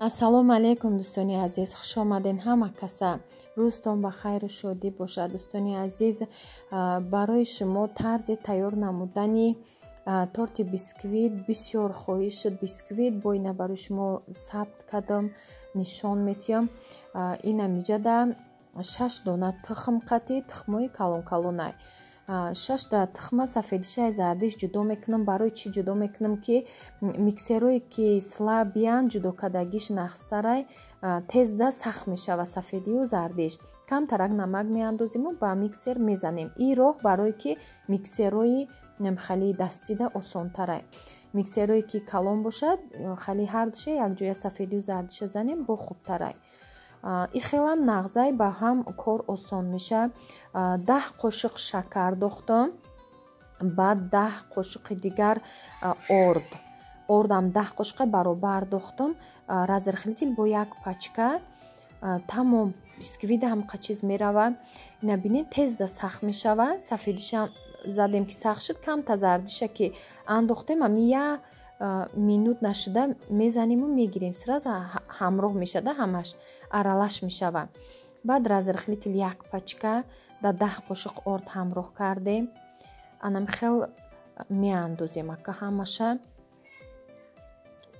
ассалому алайкум дӯстони азиз, хуш омаден ҳама каса. рӯзтон ба хайру шодӣ бошад. дӯстони азиз, барои шумо тарзи тайёр намудани торти бисквит бисёр хоҳиш шуд. Бисквит бо ина барои шумо сабт кардам, нишон метиҳам. ина миҷада 6 дона тухм қатӣ, тухмои калон-калонай. 6 тухма сафедишаи зардиш ҷудо мекунам. барои чӣ ҷудо мекунам ки миксерое ки слабиян ҷудокардагиш нахстарай тезда сахт мешава сафедию зардиш. камтарак намак меандозиму ба миксер мезанем. ин роҳ барое ки миксерои хали дастида осонтарай. миксерое ки калон бошад хали ҳардуша якҷоя сафедию зардиша занем бо хубтарай. ин хелам нағзай ба ҳам кор осон меша. 10 қошиқ шакар дохтам, баъд 10 қошиқи дигар ордам 10 қошиқа баробар дохтам. разрыхлитель бо як пачка тамом бисквита ҳамқа чиз мерава. ина бинед тезда сахт мешава. сафедиша задем ки сахт шуд, камта зардиша ки андохтем ами я минут нашуда мезанему мегирем. сразу ҳамроҳ мешада, ҳамаш аралаш мешава. баъд разрыхлитель як пачка да 10 қошиқ орд ҳамроҳ кардем. анам хел меандозем ака ҳамаша.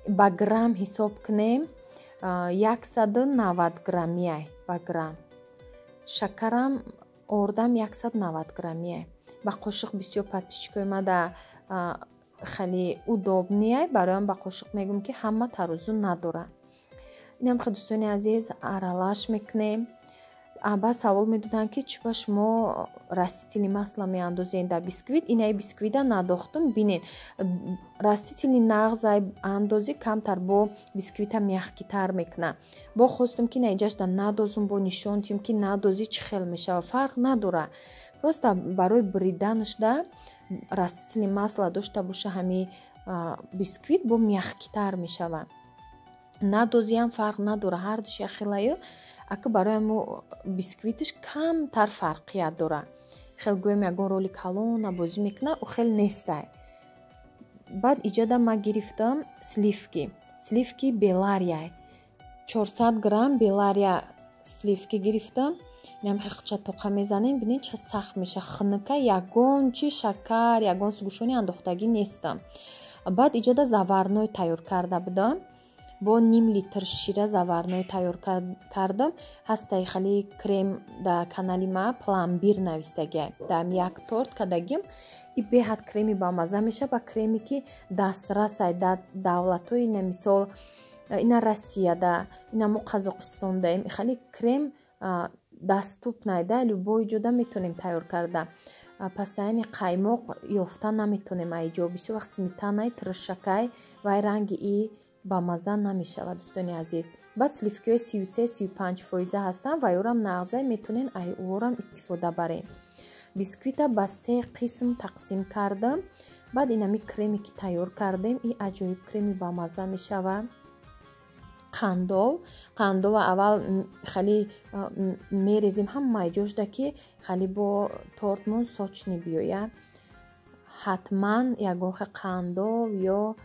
ба грамм ҳисоб кунем. 190 граммияй ба грамм. шакарам ордам 190 граммияй. ба қошиқ бисёр подписчикои мада хали удобнияй, бароям ба қошиқ мегум ки ҳама тарозу надора. инам хе дӯстони азиз аралаш мекунем. ба савол медоданд ки чӯба шумо растители масла меандозен дар бисквит. инаи бисквита надохтум. бинед растители нағзай андозӣ камтар бо бисквита мяхкитар мекуна. бо хостум ки наиҷашда надозум, бо нишон тим ки надозӣ чӣ хел мешава, фарқ надора. просто барои бриданашда растители масла дошта боша ҳами бисквит бо мяхкитар мешава. надозиам фарқ надора. ҳардуш яхелаю ака барои мо бисквитиш камтар фарқият дора. хел гӯем ягон роли калона бозӣ мекуна, у хел нестай. баъд иҷада ма гирифтам сливки беларияй. 400 грамм белария сливки гирифтам. инам хелча тоқа мезанем. бинед ча сахт меша. хныка ягон чи шакар, ягон сugӯшони андохтагӣ нестам. баъд иҷада заварной тайёр карда будам. бо ним литр шира заварной тайёр кардам. ҳастаи хали крем да канали ма пломбир навистагиай. дам як торт кардагим. и беҳад креми бамаза меша. ба креми ки дастрасай да давлатои ина мисол ина Россияда, ина мо Қазоқистондаем. хали крем даступнай да любой ҷода метонем тайёр карда. пастаяни қаймоқ ёфта наметонем айҷо. бисёр вақт сметанаи тиршакай вай ранги и ба маза намешавад дӯстони азиз. баъд сливкиҳои 33-35% ҳастанд. ваёрам нағзай метонен айворам истифода барем. бисквита ба 3 қисм тақсим кардам. баъд инами креми ки тайёр кардем, и аҷоиб креми ба маза мешава. қандова аввал хали мерезим ҳамаи ҷошда ки хали бо тортмон сочни биёя. ҳатман ягон хе қандов ё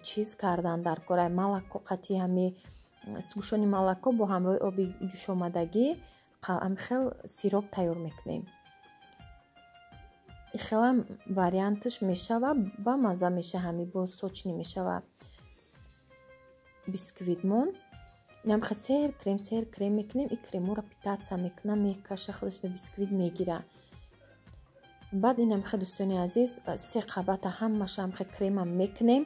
чиз кардан дар корай. малако қатъи ҳами сugӯшони малако бо ҳамроҳи оби ҷӯшомадагӣ хел сироп тайёр мекунем. хелам вариантиш мешава. ба маза меша. ҳами бо сочни мешава бисквитмон. инам хе сер крем мекунем. и кремора питатса мекунам, мекаша, худаш да бисквит мегира. баъд инам хе дӯстони азиз 3 қабата ҳамашам хе кремам мекунем.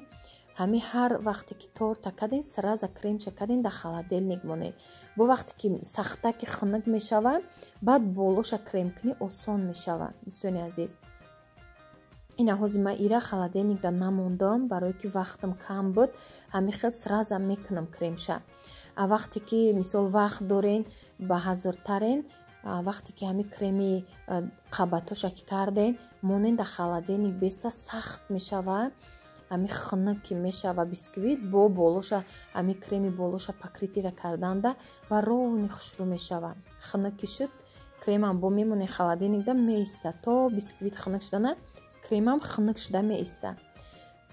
ҳами ҳар вақте ки торта кардин сразу кремша кардин дар холодильник монед. бо вақте ки сахтаки хунук мешава, баъд болоша крем кунӣ осон мешава дӯстони азиз. ина ҳозир ман ира холодильникда намондам, барое ки вақтам кам буд, ҳамин хел сразу мекунам кремша. вақте ки мисол вақт дорен ба ҳазиртарен, вақте ки ҳамин креми қабатоша ки карден монен дар холодильник беста сахт мешава, ҳамин хунук ки мешава бисквит бо болоша ҳамин креми болоша покритира карданда ва ровни хушрӯ мешава. Хунук ки шуд, кремам бо мемоне холодильникда меиста то бисквит хунук шуда на кремам хунук шуда меиста.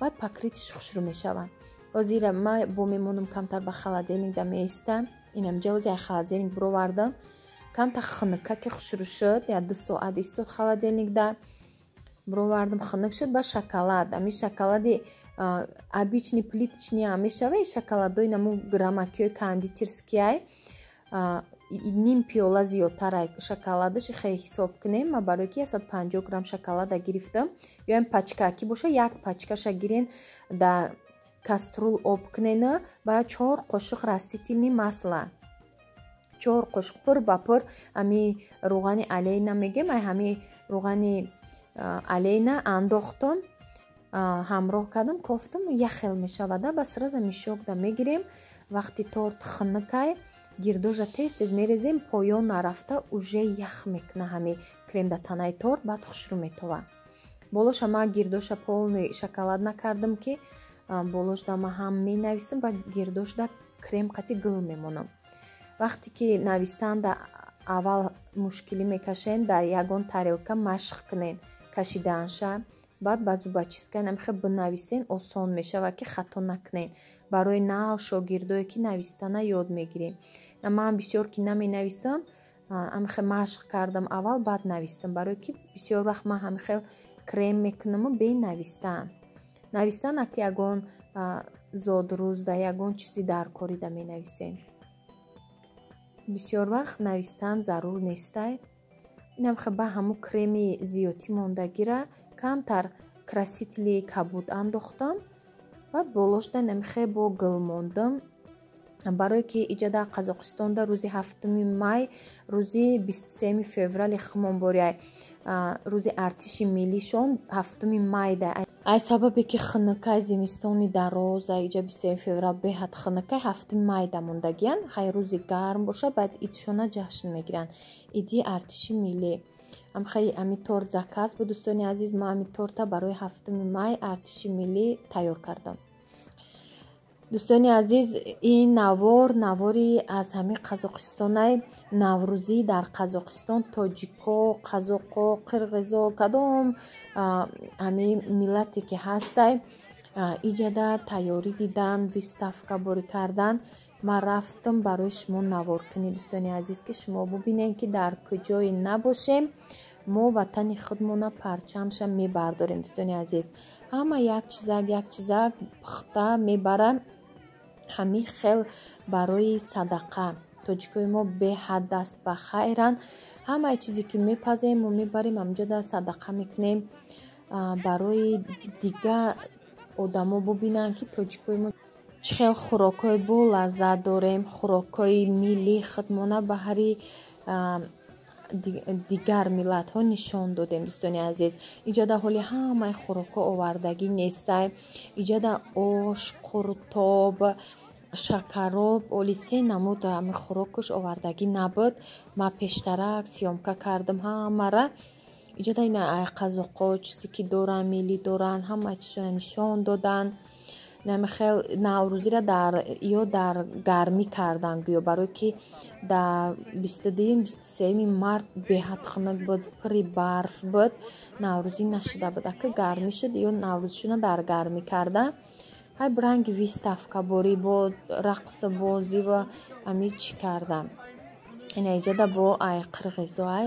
Баъд покритиш хушрӯ мешава. ҳозир ман бо мемонам камтар ба холодильникда меиста. Инамҷа ҳозир холодильник бировардам, камтар хунука ки хушрӯ шуд, я 2 соат истод холодильникда. Бировардам хунук шуд ба шоколад. Ами шоколади обични плиточни ам мешава, шоколадои намо граммакиёи кондитерскияй, ним пиёла зиёдтарай шоколадаш хеле ҳисоб кунем. Ма барои ки 150 грамм шоколада гирифтам, ём пачка ки боша, як пачкаша гирен, да каструл об кунена, ба 4 қошуқ растительни масла, 4 қошуқ пур ба пур ами руғани алейна мегем, ай ҳами руғани алейна андохтам, ҳамроҳ кардам, кофтам, яхел мешавада, ба сразу мишокда мегирем. вақти торт хунукай гирдожа тез-тез мерезем, поён нарафта уже ях мекуна ҳами крем да танаи торт, баъд хушрӯ метова. болоша ман гирдоша полный шоколад накардам ки болошда ман ҳам менависам ва гирдошда крем қати гул мемонам. вақте ки навистанда аввал мушкилӣ мекашен, дар ягон тарелка машқ кунен кашиданша, баъд ба зубочистка намехе бинависен, осон мешава ки хато накунен. барои нав шогирдое ки навистана ёд мегирем. ман бисёр ки наменависам, ҳамихел машқ кардам аввал, баъд навистам, барои ки бисёр вақт ман ҳамихел крем мекунаму бе навистан. навистан ак ягон зодрӯзда, ягон чизи даркорида менависем. бисёр вақт навистан зарур нестай. инамхе ба ҳамун креми зиёти мондагира камтар красители кабуд андохтам, баъд болошда намехе бо гул мондам. барое ки иҷа дар Қазоқистонда рӯзи 7 май, рӯзи 23 феврали хумонборияй, рӯзи артиши миллишон 7 майда. ай сабабе ки хунукай зимистони дароза, иҷа 23 феврал беҳад хунукай 7 майда мондагиян. хай рӯзи гарм боша, баъд идшона ҷашн мегиран, иди артиши миллӣ. амхай ами торт заказ бу дӯстони азиз, ма ами торта барои 7 май артиши миллӣ тайёр кардам. дӯстони азиз, ин навори аз ҳами Қазоқистонай наврӯзӣ дар Қазоқистон, тоҷико, қазоқо, қирғизо, кадом ҳами миллате ки ҳастай иҷада тайёрӣ дидан, виставка борӣ кардан. ман рафтам барои шумо наворкунӣ, дӯстони азиз, ки шумо бубинем ки дар куҷое набошем, мо ватани худмона парчамша мебардорем. дӯстони азиз, ҳама як чизак пухта мебарам, ҳамин хел барои садақа. тоҷикои мо беҳад даст ба хайран. ҳамаи чизе ки мепазем мо мебарем ҳамҷода садақа мекунем, барои дига одамо бубинанд ки тоҷикои мо чӣ хел хӯрокҳои бо лаззат дорем, хӯрокҳои миллӣ худмона баҳри дигар миллатҳо нишон додем. дӯстони азиз, иҷада ҳоли ҳамаи хӯрокҳо овардагӣ нестай. иҷада ош, қуртоб, шакароб, оли се намуд ҳами хӯрокаш овардагӣ набуд. ман пештарак сёмка кардам ҳамара. иҷада ина қазоқо чизе ки доранд, миллӣ доранд, ҳама чизона нишон доданд. намехел наврӯзира дар гармӣ кардан гӯё, барое ки дар 22-23 март беҳад хунук буд, пури барф буд, наврӯзӣ нашуда буд. ака гармӣ шуд, ё наврӯзишона дар гармӣ карда. ҳай бранги виставка борӣ бо рақсу бозӣ ва ами чӣ кардам. ина иҷада бо ай қирғизо ай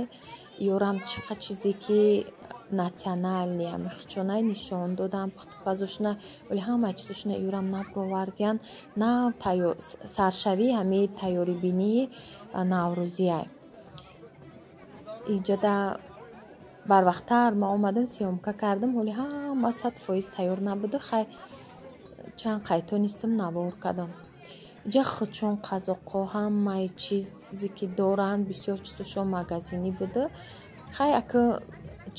ёрам чиқа чизе ки национальни ами хичонай нишон додам, пухтупазошна, вале ҳамаи чизошна ёрам набровардиян, нав саршавӣ ҳами тайёрибинии наврӯзияй. иҷада барвақттар ман омадам сёмка кардам, ҳоли ҳама 100% тайёр набуда, хай чанд қайтонистам навор кардам. иҷа хучон қазоқо ҳамаи чизе ки доранд, бисёр чизошон магазинӣ буда. хай ака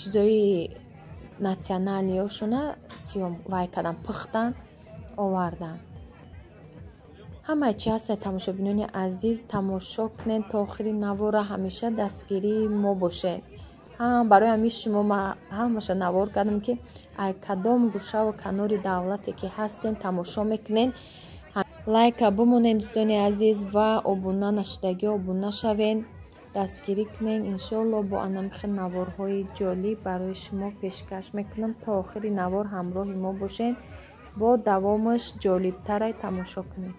чизои натсионалиёшуна сиём вай кардан, пухтан, овардан. ҳамаи чи ҳастед тамошобинони азиз, тамошо кунед то охири навора, ҳамеша дастгирии мо бошед. барои ҳамин шумо ман ҳамаша навор кардам ки ай кадом гӯшаву канори давлате ки ҳастен тамошо мекунед, лайка бумонед дӯстони азиз ва обуна нашудагӣ обуна шавед, дастгирӣ кунед. иншоалло бо анамихе наворҳои ҷолиб барои шумо пешкаш мекунам. То охири навор ҳамроҳи мо бошед, бо давомаш ҷолибтара тамошо кунед.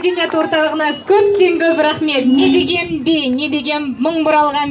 мәдениет орталығына көптен көп рахмет. Не деген би, не деген мұң бұралған